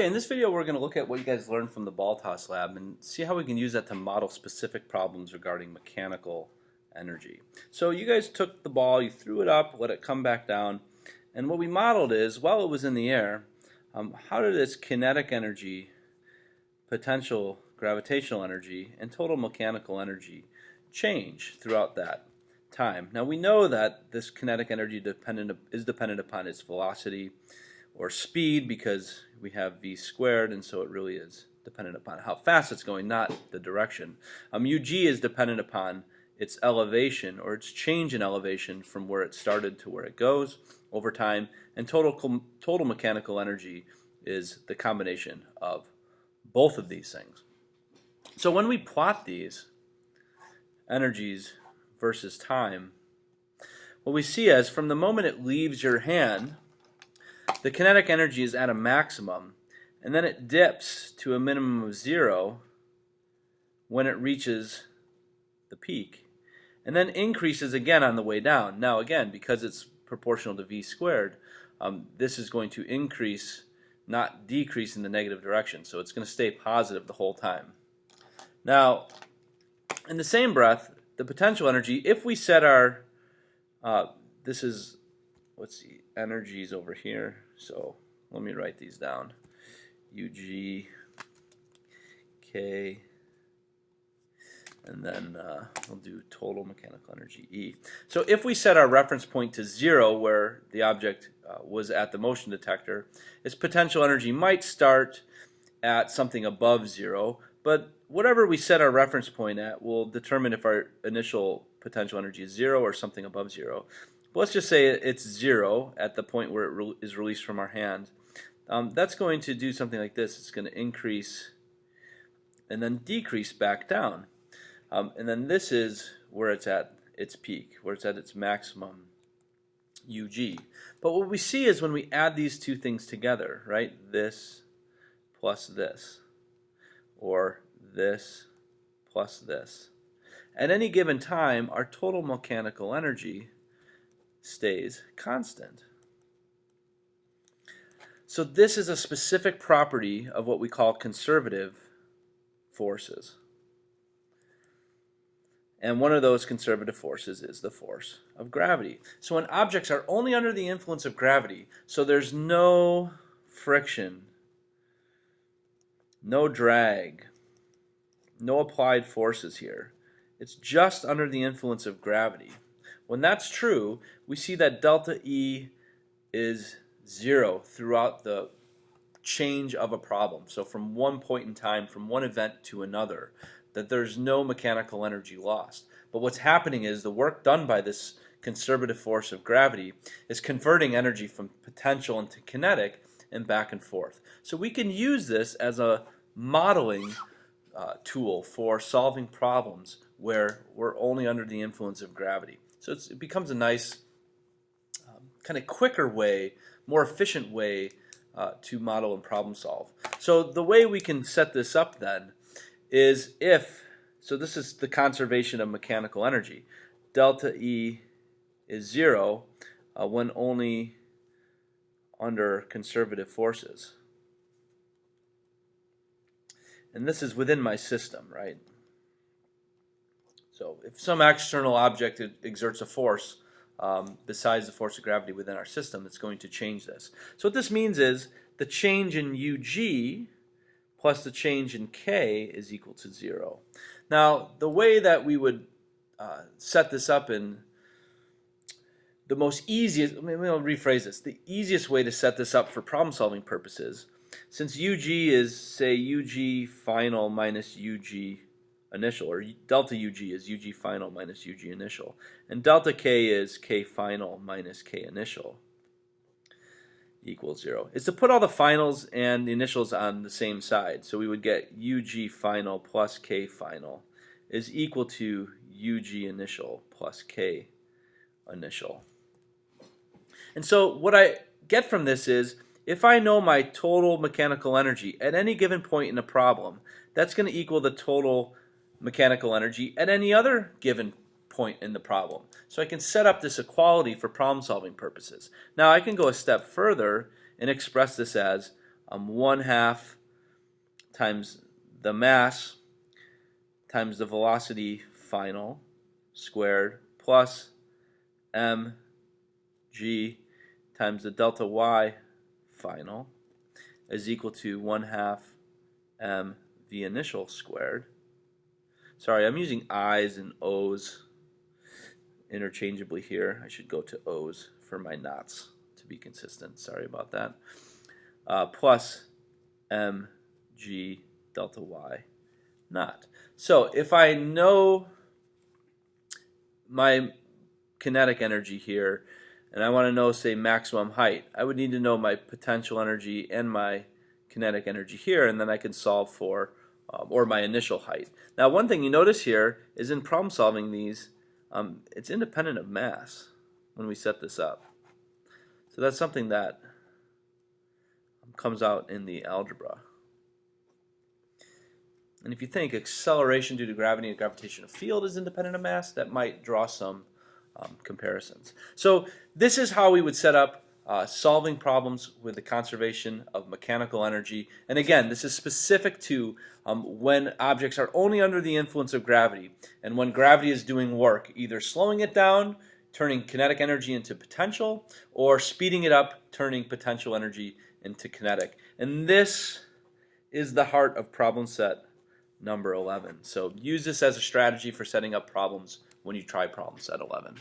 Okay, in this video we're going to look at what you guys learned from the ball toss lab and see how we can use that to model specific problems regarding mechanical energy. So you guys took the ball, you threw it up, let it come back down, and what we modeled is, while it was in the air, how did its kinetic energy, potential gravitational energy, and total mechanical energy change throughout that time. Now we know that this kinetic energy is dependent upon its velocity or speed, because we have v squared, and so it really is dependent upon how fast it's going, not the direction. Ug is dependent upon its elevation, or its change in elevation from where it started to where it goes over time, and total mechanical energy is the combination of both of these things. So when we plot these energies versus time, what we see is from the moment it leaves your hand, the kinetic energy is at a maximum, and then it dips to a minimum of 0 when it reaches the peak, and then increases again on the way down. Now again, because it's proportional to v squared, this is going to increase, not decrease, in the negative direction, so it's going to stay positive the whole time. Now, in the same breath, the potential energy, if we set our, this is, let's see, energies over here, so let me write these down. Ug, K, and then we'll do total mechanical energy, E. So if we set our reference point to 0, where the object was at the motion detector, its potential energy might start at something above 0, but whatever we set our reference point at will determine if our initial potential energy is 0 or something above 0. But let's just say it's 0 at the point where it is released from our hand. That's going to do something like this. It's going to increase and then decrease back down. And then this is where it's at its peak, where it's at its maximum Ug. But what we see is when we add these two things together, right, this plus this, or this plus this, at any given time our total mechanical energy stays constant. So this is a specific property of what we call conservative forces. And one of those conservative forces is the force of gravity. So when objects are only under the influence of gravity, so there's no friction, no drag, no applied forces here, it's just under the influence of gravity. When that's true, we see that delta E is 0 throughout the change of a problem. So from one point in time, from one event to another, that there's no mechanical energy lost. But what's happening is the work done by this conservative force of gravity is converting energy from potential into kinetic and back and forth. So we can use this as a modeling tool for solving problems where we're only under the influence of gravity. So it becomes a nice kind of quicker way, more efficient way to model and problem solve. So the way we can set this up then is so this is the conservation of mechanical energy. Delta E is 0 when only under conservative forces. And this is within my system, right? So if some external object exerts a force besides the force of gravity within our system, it's going to change this. So what this means is the change in Ug plus the change in K is equal to 0. Now, the way that we would set this up in the most easiest, I'll rephrase this, the easiest way to set this up for problem solving purposes, since Ug is, say, Ug final minus Ug initial, or delta Ug is Ug final minus Ug initial, and delta K is K final minus K initial, equals 0, is to put all the finals and the initials on the same side. So we would get Ug final plus K final is equal to Ug initial plus K initial. And so what I get from this is, if I know my total mechanical energy at any given point in a problem, that's going to equal the total mechanical energy at any other given point in the problem. So I can set up this equality for problem solving purposes. Now I can go a step further and express this as 1/2 times the mass times the velocity final squared plus mg times the delta y final is equal to 1/2 mv initial squared. Sorry, I'm using I's and O's interchangeably here. I should go to O's for my knots to be consistent. Sorry about that. Plus mg delta y naught. So if I know my kinetic energy here, and I want to know, say, maximum height, I would need to know my potential energy and my kinetic energy here, and then I can solve for, or my initial height. Now, one thing you notice here is in problem solving these, it's independent of mass when we set this up. So that's something that comes out in the algebra. And if you think acceleration due to gravity and gravitational field is independent of mass, that might draw some comparisons. So this is how we would set up solving problems with the conservation of mechanical energy. And again, this is specific to when objects are only under the influence of gravity, and when gravity is doing work, either slowing it down, turning kinetic energy into potential, or speeding it up, turning potential energy into kinetic. And this is the heart of problem set number 11. So use this as a strategy for setting up problems when you try problem set 11.